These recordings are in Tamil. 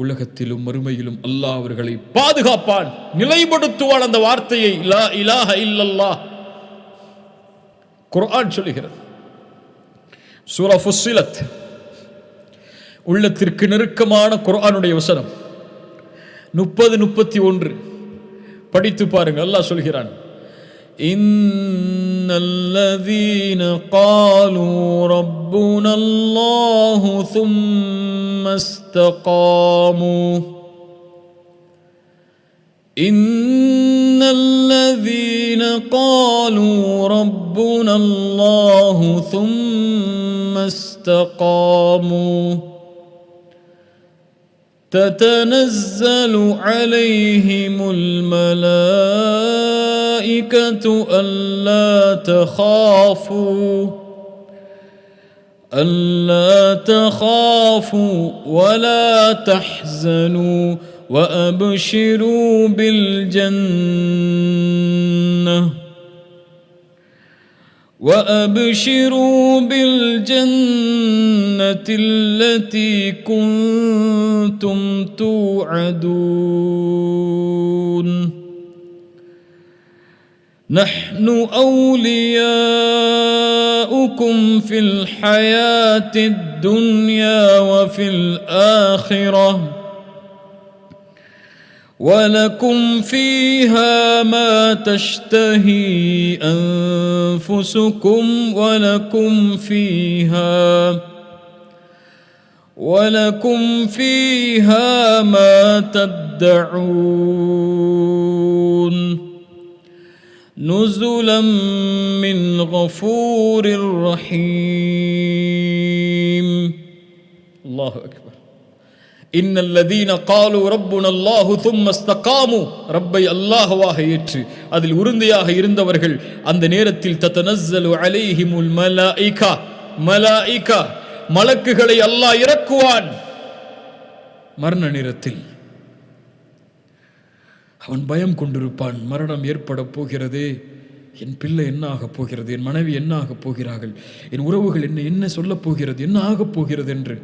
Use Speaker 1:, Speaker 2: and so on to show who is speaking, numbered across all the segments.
Speaker 1: உலகத்திலும் மறுமையிலும் அல்லாஹ் அவர்களை பாதுகாப்பான், நிலைப்படுத்துவான். அந்த வார்த்தையை லா இலாஹ இல்லல்லாஹ் குர்ஆன் சொல்லுகிறது. சூரா ஃபுஸ்ஸிலத், உள்ளத்திற்கு நெருக்கமான குர்ஆனுடைய வசனம் 30-31 படித்து பாருங்கள். அல்லாஹ் சொல்கிறான், இன்னல்லதீன காலூ ரப்புனல்லாஹு சும்ம இஸ்தகாமூ இன்னல்லதீன காலூ ரப்புனல்லாஹு சும்ம இஸ்தகாமூ تتنزل عليهم الملائكة ألا تخافوا ولا تحزنوا وأبشروا بالجنة التي كنتم توعدون نحن أولياؤكم في الحياة الدنيا وفي الآخرة ولكم فيها ما تشتهي أنفسكم ولكم فيها ما تدعون نزلا من غفور رحيم. الله أكبر. இன்னல்லதீன காலூ ரப்புனல்லாஹு சும்ம இஸ்தகாமூ, ரப்பை அல்லாஹ்வாக ஏற்று அதில் உறுதியாக இருந்தவர்கள் அந்த நேரத்தில் தத்தனஸ்ஸலு அலைஹிமுல் மலாயிகா மலக்குகளை அல்லாஹ் இறக்குவான். மரண நேரத்தில் அவன் பயம் கொண்டிருப்பான். மரணம் ஏற்பட போகிறது, என் பிள்ளை என்ன ஆகப் போகிறது, என் மனைவி என்ன ஆகப் போகிறார்கள், என் உறவுகள் என்ன சொல்லப் போகிறது, என்ன ஆகப் போகிறது என்று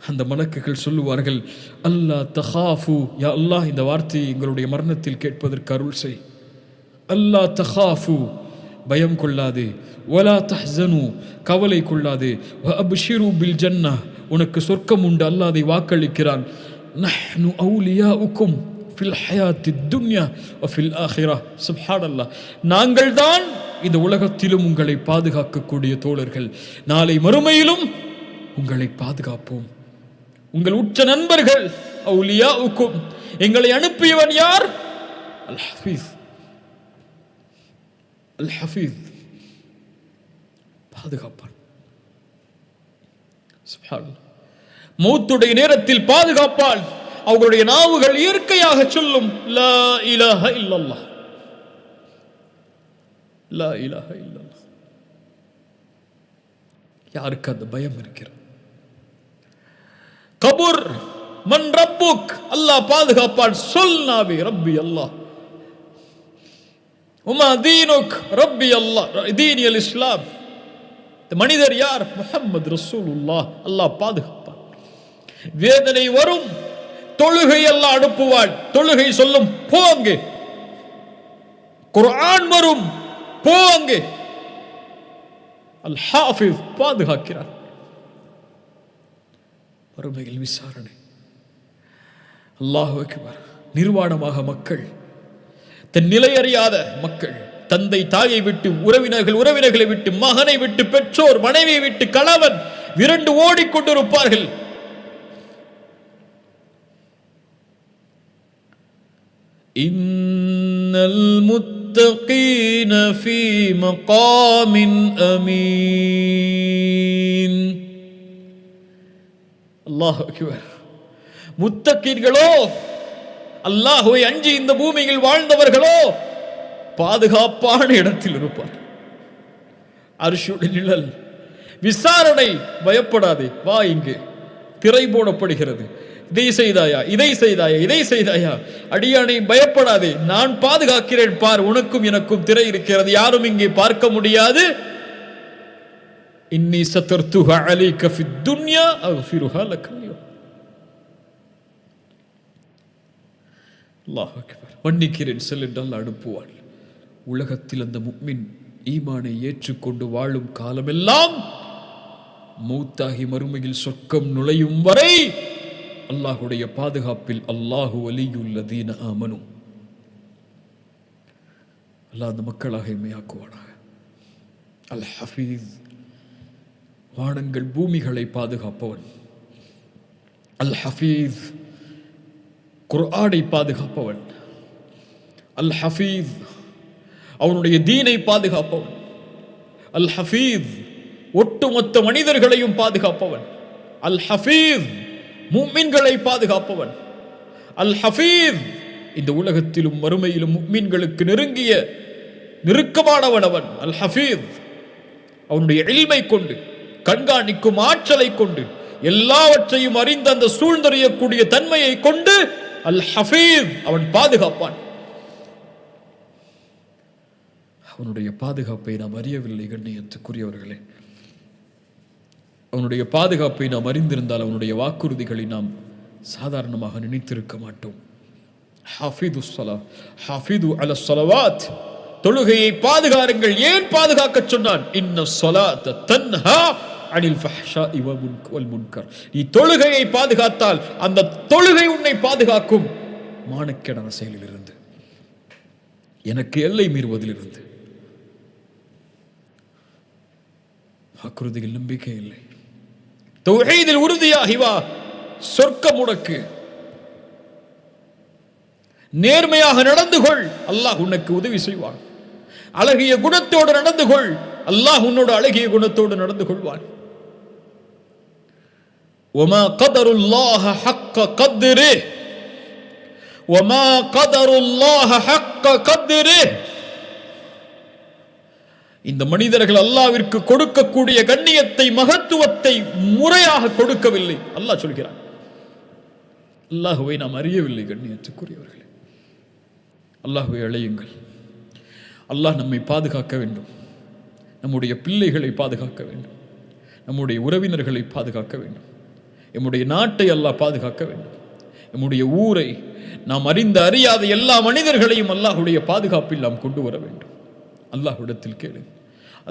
Speaker 1: அந்த மலக்குகள் சொல்லுவார்கள், அல்லா தஹாஃபு, யா அல்லாஹ் இந்த வார்த்தையை எங்களுடைய மரணத்தில் கேட்பதற்கு அருள் செய். அல்லா தஹாஃபு, பயம் கொள்ளாதே, வலா தஹ்ஸனு, கவலை கொள்ளாதே, வ அப்ஷிரு பில் ஜன்னா, உனக்கு சொர்க்கம் உண்டு, அல்லாஹ் அதை வாக்களிக்கிறான். நஹ்னு அவுலியாஉக்கும் ஃபில் ஹயாத்தித் துன்யா வ ஃபில் ஆখিরাহ. சுப்ஹானல்லாஹ், நாங்கள் தான் இந்த உலகத்திலும் உங்களை பாதுகாக்கக்கூடிய தோழர்கள், நாளை மறுமையிலும் உங்களை பாதுகாப்போம். உங்கள் உற்ற நண்பர்கள் அவுலியாஉக்கும், எங்களை அனுப்பியவன் யார்? அல் ஹஃபீஸ். அல் ஹஃபீஸ் பாதுகாப்பான். சுப்ஹானல்லாஹ், மௌத்துடைய நேரத்தில் பாதுகாப்பான். அவர்களுடைய நாவுகள் இயற்கையாக சொல்லும் லா இலாஹ இல்லல்லாஹ், லா இலாஹ இல்லல்லாஹ். யாருக்கு அந்த பயம் இருக்கிறது? கபூர் மன் ரப்புக், அல்லாஹ் பாதுகாப்பான். சொல் நாவி ரப்பி அல்லாஹ், உமா தீனுக் ரப்பி அல்லாஹ், தீனியல் இஸ்லாம். மனிதர் யார்? முஹம்மது ரசூலுல்லாஹ். அல்லாஹ் பாதுகாப்பான். வேதனை வரும், தொழுகை அல்லாஹ் அனுப்புவான். தொழுகை சொல்லும் போங்க. குர்ஆன் வரும், போங்க. அல் ஹாஃபிஸ் பாதுகாக்கிறார். மறுமையில் விசாரணை. அல்லாஹு அக்பர். நிர்வாணமாக மக்கள், தன் நிலை அறியாத மக்கள், தந்தை தாயை விட்டு, உறவினர்களை விட்டு, மகனை விட்டு, பெற்றோர் மனைவியை விட்டு, கணவன் விரண்டு ஓடிக்கொண்டிருப்பார்கள். இன்னல் முத்தகீன ஃபீ மகாமின் அமீன். அல்லாஹ் அக்பர். முத்தகீன்களோ, அல்லாஹ்வை அஞ்சி இந்த பூமியில் வாழ்ந்தவர்களோ பாதுகாப்பான இடத்தில் இருப்பார். அர்ஷுடைய நிழல். விசாரணை, பயப்படாதே, வா இங்கு. திரை போடப்படுகிறது. இதை செய்தாயா, அடியானை பயப்படாதே, நான் பாதுகாக்கிறேன் பார், உனக்கும் எனக்கும் திரை இருக்கிறது, யாரும் இங்கே பார்க்க முடியாது. இன்னி சதர்துஹா அலைக ஃபித் துன்யா அக்ஃபிருஹா லக அல்யௌம். அல்லாஹ் அக்பர். மன்னிக்கிறேன் செல் என்றால் அனுப்புவான். உலகத்தில் அந்த முஃமின் ஈமானை ஏற்றுக்கொண்டு வாழும் காலமெல்லாம் மௌத்தாகி மறுமையில் சொர்க்கம் நுழையும் வரை அல்லாஹுடைய பாதுகாப்பில் அல்லாஹு வலியுல்லதீன ஆமனு. அல்லாஹ் அந்த மக்களாக எம்மையாக்குவானாக. அல் ஹஃபீஸ், வானங்கள் பூமிகளை பாதுகாப்பவன். அல் ஹஃபீஸ், குர்ஆனை பாதுகாப்பவன். அல் ஹஃபீஸ், அவனுடைய தீனை பாதுகாப்பவன். அல் ஹஃபீஸ், ஒட்டுமொத்த மனிதர்களையும் பாதுகாப்பவன். அல் ஹஃபீஸ், முஃமின்களை பாதுகாப்பவன். அல் ஹஃபீஸ், இந்த உலகத்திலும் மறுமையிலும் முஃமின்களுக்கு நெருக்கமானவன் அவன். அல் ஹஃபீஸ், அவனுடைய இல்மை கொண்டு, கண்காணிக்கும் ஆற்றலை கொண்டு, எல்லாவற்றையும் அறிந்த அந்த சூழ்ந்தறியக்கூடிய தன்மையை கொண்டு அல் ஹஃபீஸ் அவன் பாதுகாப்பான். அவனுடைய பாதுகாப்பை நாம் அறியவில்லை கண்ணியத்துக்குரியவர்களே. அவனுடைய பாதுகாப்பை நாம் அறிந்திருந்தால் அவனுடைய வாக்குறுதிகளை நாம் சாதாரணமாக நினைத்திருக்க மாட்டோம். ஹாஃபிது அல ஸலவாத், தொழுகையை பாதுகாருங்கள். ஏன் பாதுகாக்க சொன்னான்? இன்ன ஸலாத்த தன்ஹா அனில் ஃபஹ்ஷாஇ வல் முன்கர். நீ தொழுகையை பாதுகாத்தால் அந்த தொழுகை உன்னை பாதுகாக்கும் மானக்கேடான செயலிலிருந்து, எனக்கு எல்லை மீறுவதிலிருந்து. வாக்குறுதியில் நம்பிக்கை இல்லை. தௌஹீதில் உறுதியாகி வா, சொர்க்கம் உனக்கு. நேர்மையாக நடந்து கொள், அல்லாஹ் உனக்கு உதவி செய்வான். அழகிய குணத்தோடு நடந்து கொள், அல்லாஹ் உன்னோடு அழகிய குணத்தோடு நடந்து கொள்வான். وما قدر الله حق قدره وما قدر الله حق قدره. இந்த மனிதர்கள் அல்லாஹ்விற்கு கொடுக்கக்கூடிய கண்ணியத்தை, மகத்துவத்தை முறையாக கொடுக்கவில்லை. அல்லாஹ் சொல்கிறான். அல்லாஹ்வை நாம் அறியவில்லை கண்ணியத்துக்குரியவர்களே. அல்லாஹ்வை அழையுங்கள். அல்லாஹ் நம்மை பாதுகாக்க வேண்டும். நம்முடைய பிள்ளைகளை பாதுகாக்க வேண்டும். நம்முடைய உறவினர்களை பாதுகாக்க வேண்டும். நம்முடைய நாட்டை அல்லாஹ் பாதுகாக்க வேண்டும். நம்முடைய ஊரை, நாம் அறிந்த அறியாத எல்லா மனிதர்களையும் அல்லாஹ்வுடைய பாதுகாப்பில் நாம் கொண்டு வர வேண்டும். அல்லாஹ்விடத்தில் கேளு.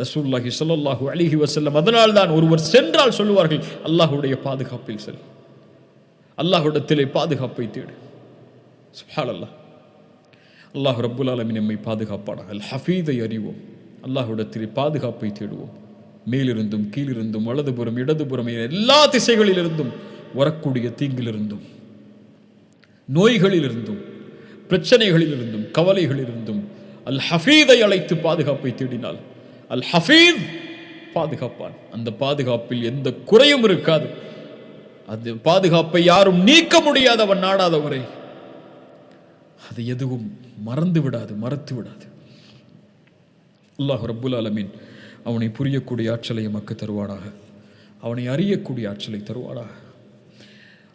Speaker 1: ரசூலுல்லாஹி ஸல்லல்லாஹு அலைஹி வஸல்லம் அதனால் தான் ஒருவர் சென்றால் சொல்லுவார்கள், அல்லாஹ்வுடைய பாதுகாப்பில் செல், அல்லாஹ்விடத்திலே பாதுகாப்பை தேடு. சுப்ஹானல்லாஹ். அல்லாஹ் ரப்புல் ஆலமீன் நம்மை பாதுகாப்பானாக. அல் ஹஃபீதை அறிவோம், அல்லாஹ்விடத்திலே பாதுகாப்பை தேடுவோம். மேலிருந்தும் கீழிருந்தும் வலதுபுறம் இடதுபுறம் எல்லா திசைகளிலிருந்தும் வரக்கூடிய தீங்கிலிருந்தும், நோய்களிலிருந்தும், பிரச்சனைகளிலிருந்தும், கவலைகளிலிருந்தும் அல் ஹஃபீதை அழைத்து பாதுகாப்பை தேடினால் அல் ஹஃபீஸ் பாதுகாப்பான். அந்த பாதுகாப்பில் எந்த குறையும் இருக்காது. அந்த பாதுகாப்பை யாரும் நீக்க முடியாத அவன் நாடாதவரை அது எதுவும் மறந்து விடாது, மறத்து விடாது. அல்லாஹ் ரப்புல் ஆலமீன் அவனை புரியக்கூடிய ஆற்றலை எமக்கு தருவானாக. அவனை அறியக்கூடிய ஆற்றலை தருவானாக.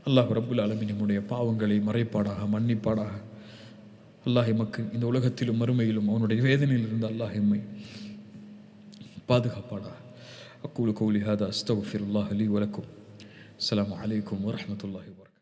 Speaker 1: அல்லாஹ் ரப்புல் ஆலமீன் நம்முடைய பாவங்களை மறைப்பாடாக, மன்னிப்பாடாக. அல்லாஹ் எமக்கு இந்த உலகத்திலும் மறுமையிலும் அவனுடைய வேதனையில் இருந்து அல்லாஹ் எம்மை பாதுகாப்பாடாக. அக்கூலு கௌலி ஹாதா அஸ்தக்ஃபிருல்லாஹ் லீ வலக்கும். அஸ்ஸலாமு அலைக்கும் வரஹ்மத்துல்லாஹி வபரகாத்துஹு.